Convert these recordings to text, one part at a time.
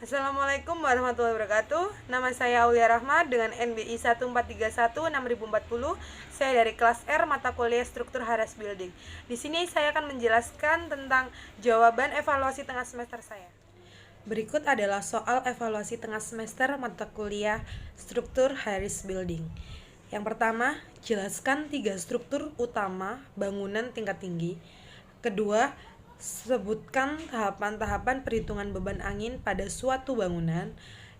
Assalamualaikum warahmatullahi wabarakatuh. Nama saya Aulia Rahmat dengan NBI 1431 6040. Saya dari kelas R mata kuliah Struktur Haras Building. Di sini saya akan menjelaskan tentang jawaban evaluasi tengah semester saya. Berikut adalah soal evaluasi tengah semester mata kuliah Struktur Haras Building. Yang pertama, jelaskan 3 struktur utama bangunan tingkat tinggi. Kedua, sebutkan tahapan-tahapan perhitungan beban angin pada suatu bangunan.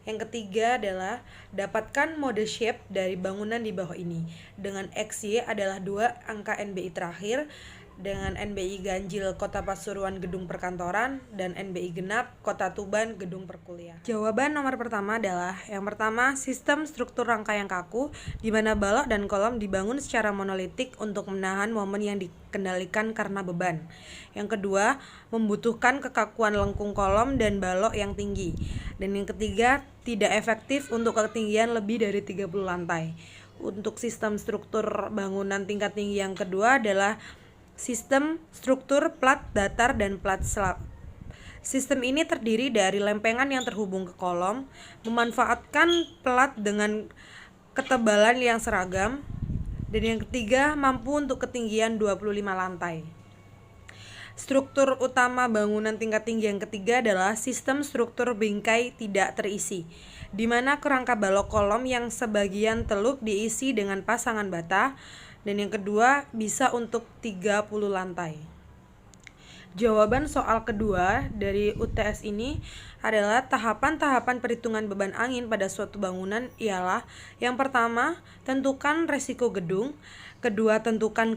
Yang ketiga adalah dapatkan mode shape dari bangunan di bawah ini dengan XY adalah 2 angka NBI terakhir, dengan NBI ganjil Kota Pasuruan gedung perkantoran dan NBI genap Kota Tuban gedung perkuliahan. Jawaban nomor pertama adalah yang pertama, sistem struktur rangka yang kaku di mana balok dan kolom dibangun secara monolitik untuk menahan momen yang dikendalikan karena beban. Yang kedua, membutuhkan kekakuan lengkung kolom dan balok yang tinggi. Dan yang ketiga, tidak efektif untuk ketinggian lebih dari 30 lantai. Untuk sistem struktur bangunan tingkat tinggi yang kedua adalah sistem struktur plat datar dan plat slab. Sistem ini terdiri dari lempengan yang terhubung ke kolom, memanfaatkan plat dengan ketebalan yang seragam, dan yang ketiga mampu untuk ketinggian 25 lantai. Struktur utama bangunan tingkat tinggi yang ketiga adalah sistem struktur bingkai tidak terisi, di mana kerangka balok kolom yang sebagian teluk diisi dengan pasangan bata, dan yang kedua bisa untuk 30 lantai. Jawaban soal kedua dari UTS ini adalah tahapan-tahapan perhitungan beban angin pada suatu bangunan ialah yang pertama, tentukan resiko gedung. Kedua, tentukan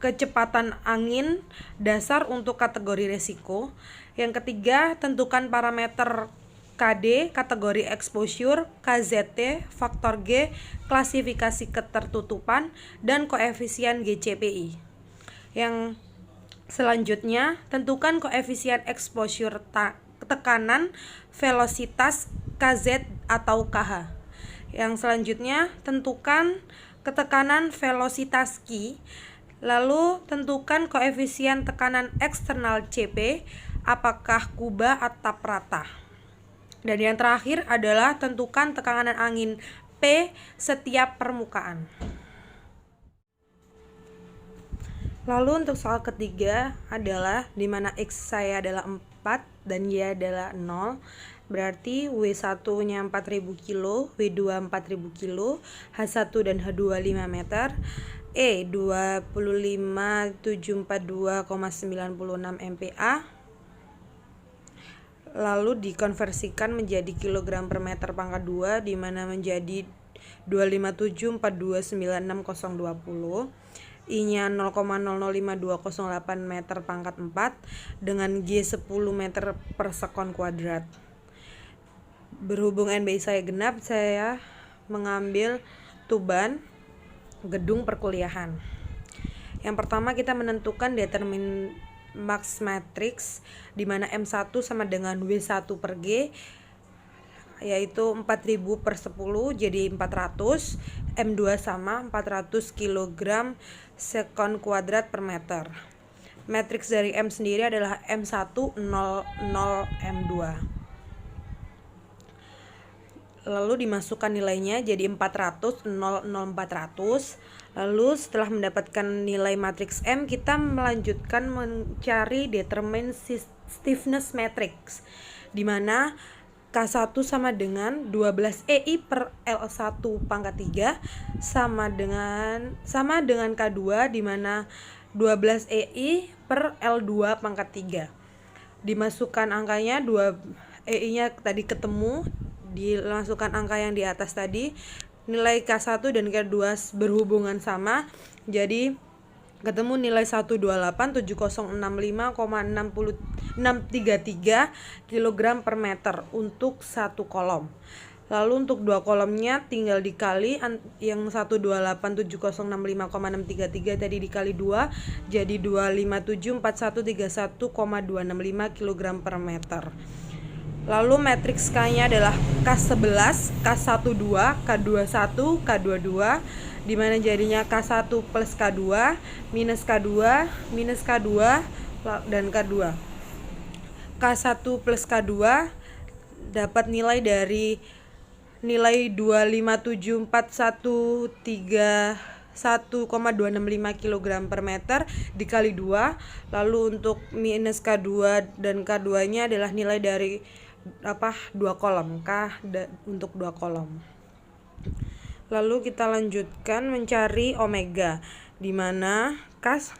kecepatan angin dasar untuk kategori resiko. Yang ketiga, tentukan parameter KD, kategori exposure, KZT, faktor G, klasifikasi ketertutupan, dan koefisien GCPI. Yang selanjutnya, tentukan koefisien exposure tekanan, velositas, KZ atau KH. Yang selanjutnya, tentukan ketekanan velositas Q. Lalu, tentukan koefisien tekanan eksternal CP, apakah kubah atau rata. Dan yang terakhir adalah tentukan tekanan angin P setiap permukaan. Lalu untuk soal ketiga adalah di mana X saya adalah 4 dan Y adalah 0. Berarti W1-nya 4000 kilo, W2 4000 kilo, H1 dan H2 5 meter, E 25742,96 MPa. Lalu dikonversikan menjadi kilogram per meter pangkat 2 di mana menjadi 2574296,020. I-nya 0,005208 meter pangkat 4 dengan G 10 meter per sekon kuadrat. Berhubung NBI saya genap, saya mengambil Tuban gedung perkuliahan. Yang pertama kita menentukan determin max matrix di mana M1 sama dengan W1 per G yaitu 4000 per 10 jadi 400, M2 sama 400 kg sekon kuadrat per meter. Matriks dari M sendiri adalah M1 00 M2. Lalu dimasukkan nilainya jadi 400 00 400. Lalu setelah mendapatkan nilai matriks M, kita melanjutkan mencari determine stiffness matrix di mana K1 sama dengan 12 EI per L1 pangkat 3 sama dengan K2 di mana 12 EI per L2 pangkat 3. Dimasukkan angkanya 2 EI-nya tadi ketemu, dimasukkan angka yang di atas tadi. Nilai K1 dan K2 berhubungan sama, jadi ketemu nilai 1287065,633 kg per meter untuk satu kolom. Lalu untuk dua kolomnya tinggal dikali, yang 1287065,633 tadi dikali 2 jadi 2574131,265 kg per meter. Lalu matriks K-nya adalah K11, K12, K21, K22 di mana jadinya K1 plus K2 minus K2 minus K2 dan K2. K1 plus K2 dapat nilai dari nilai 2574131,265 kg per meter dikali 2. Lalu untuk minus K2 dan K2 nya adalah nilai dari 2 kolom untuk 2 kolom. Lalu kita lanjutkan mencari omega, di mana K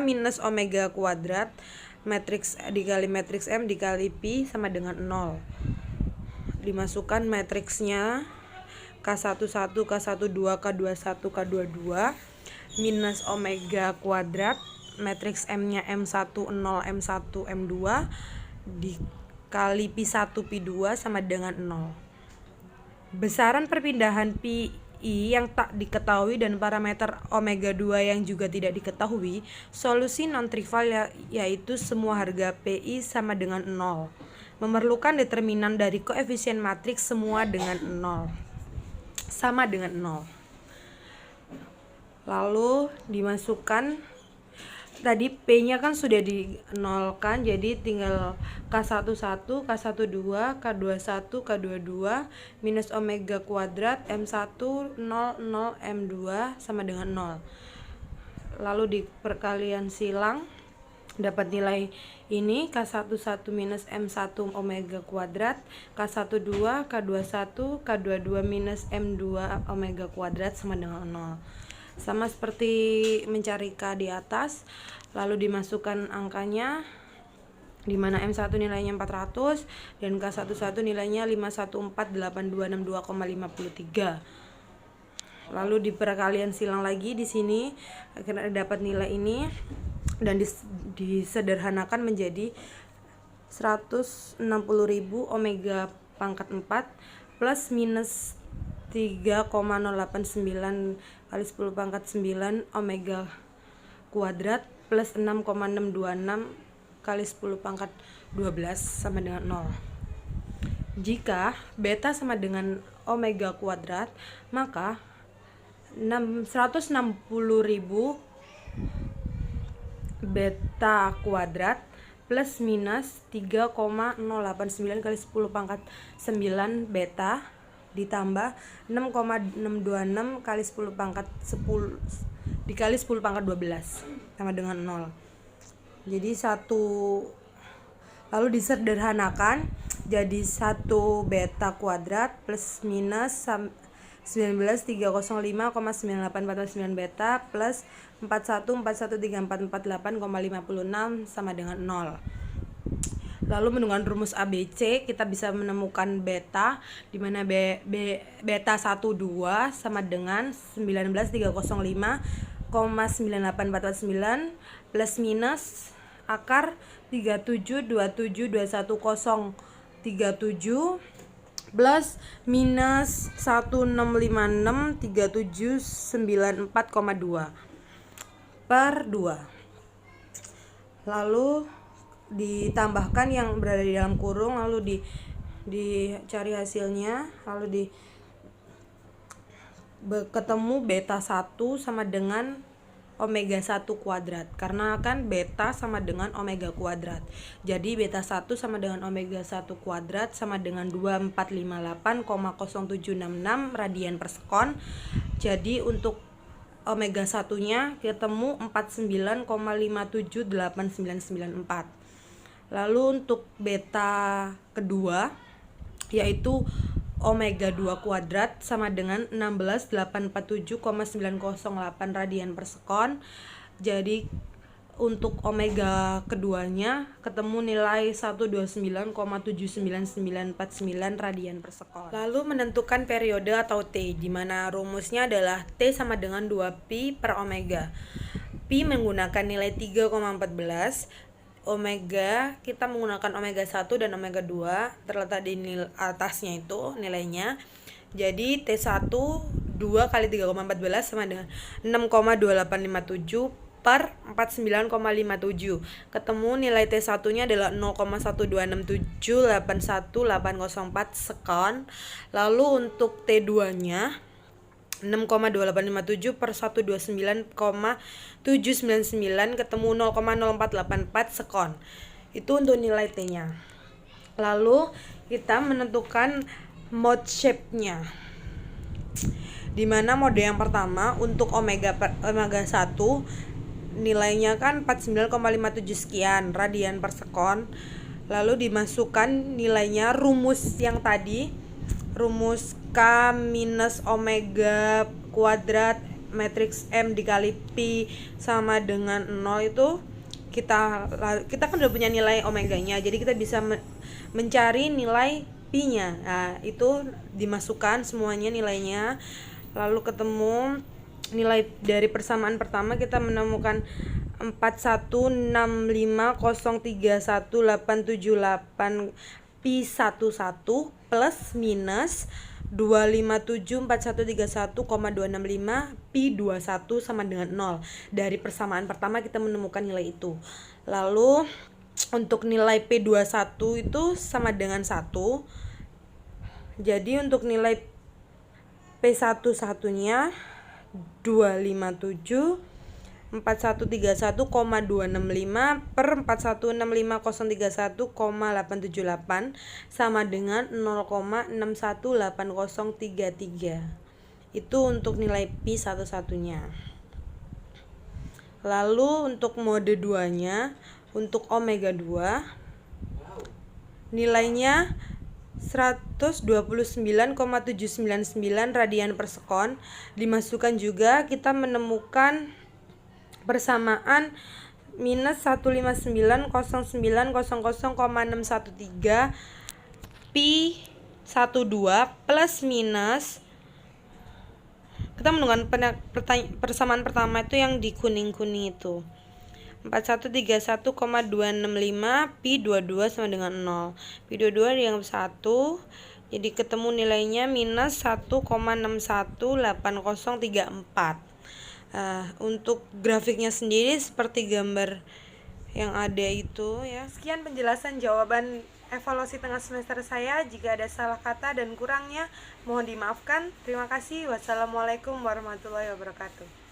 minus omega kuadrat matriks dikali matriks M dikali Pi sama dengan 0. Dimasukkan matriksnya K11, K12, K21, K22 minus omega kuadrat matriks M-nya M10, M1, M2 dikali Pi1, Pi2 sama dengan 0. Besaran perpindahan Pi yang tak diketahui dan parameter omega 2 yang juga tidak diketahui, solusi non-trivial yaitu semua harga Pi sama dengan 0. Memerlukan determinan dari koefisien matriks semua dengan 0 sama dengan 0. Lalu dimasukkan, tadi P-nya kan sudah dinolkan, jadi tinggal K11, K12, K21, K22 minus omega kuadrat M1, 0, 0, M2 sama dengan 0. Lalu di perkalian silang dapat nilai ini K11 minus M1 omega kuadrat, K12, K21, K22 minus M2 omega kuadrat sama dengan 0. Sama seperti mencari K di atas, lalu dimasukkan angkanya, di mana M1 nilainya 400 dan K11 nilainya 51482,53. Lalu di perkalian silang lagi di sini akhirnya dapat nilai ini dan disederhanakan menjadi 160.000 omega pangkat 4 plus minus 3,089 kali 10 pangkat 9 omega kuadrat plus 6,626 kali 10 pangkat 12 sama dengan 0. Jika beta sama dengan omega kuadrat, maka 160.000 beta kuadrat plus minus 3,089 kali 10 pangkat 9 beta ditambah 6,626 kali 10 pangkat 10 dikali 10 pangkat 12 sama dengan 0. Jadi lalu disederhanakan jadi 1 beta kuadrat plus minus 19305,9849 beta plus 41413448,56 sama dengan 0. Lalu menggunakan rumus ABC kita bisa menemukan beta, di mana beta 12 sama dengan 19305,9849 plus minus akar 37272137 plus minus 16563794,2 per 2. Lalu ditambahkan yang berada di dalam kurung, lalu dicari hasilnya, lalu ketemu beta 1 sama dengan omega 1 kuadrat, karena kan beta sama dengan omega kuadrat. Jadi beta 1 sama dengan omega 1 kuadrat sama dengan 2458,0766 radian per sekon. Jadi untuk omega 1-nya ketemu 49,578994. Lalu untuk beta kedua yaitu omega 2 kuadrat sama dengan 16847,908 radian per sekon. Jadi untuk omega keduanya ketemu nilai 129,799949 radian per sekon. Lalu menentukan periode atau T, di mana rumusnya adalah T sama dengan 2pi per omega. Pi menggunakan nilai 3,14, omega kita menggunakan omega 1 dan omega 2 terletak di atasnya itu nilainya. Jadi T1 2 kali 3,14 sama dengan 6,2857 per 49,57. Ketemu nilai T1 nya adalah 0,126781804 sekon. Lalu untuk T2 nya 6,2857 per 129,799 ketemu 0,0484 sekon. Itu untuk nilai T-nya. Lalu kita menentukan mode shape-nya, dimana mode yang pertama untuk omega 1 nilainya kan 49,57 sekian radian per sekon. Lalu dimasukkan nilainya rumus yang tadi, rumus K minus omega kuadrat matriks M dikali pi sama dengan 0 itu kita kan udah punya nilai omeganya, jadi kita bisa mencari nilai pi-nya. Nah, itu dimasukkan semuanya nilainya, lalu ketemu nilai dari persamaan pertama. Kita menemukan 4165031878 pi 11 plus minus 2574131,265 pi 21 sama dengan 0. Dari persamaan pertama kita menemukan nilai itu. Lalu untuk nilai P21 itu sama dengan 1. Jadi untuk nilai P11-nya 2574131,265 per 4165031,878 sama dengan 0,618033. Itu untuk nilai pi 11-nya. Lalu untuk mode 2-nya, untuk omega 2 nilainya 129,799 radian per sekon. Dimasukkan juga, kita menemukan persamaan minus 159,090,613 pi 12 plus minus, kita menemukan persamaan pertama itu yang di kuning-kuning itu 4131,265 pi 22 sama dengan 0. Pi 22 dianggap 1, jadi ketemu nilainya minus 1,618034. Untuk grafiknya sendiri seperti gambar yang ada itu ya. Sekian penjelasan jawaban evaluasi tengah semester saya. Jika ada salah kata dan kurangnya mohon dimaafkan. Terima kasih. Wassalamualaikum warahmatullahi wabarakatuh.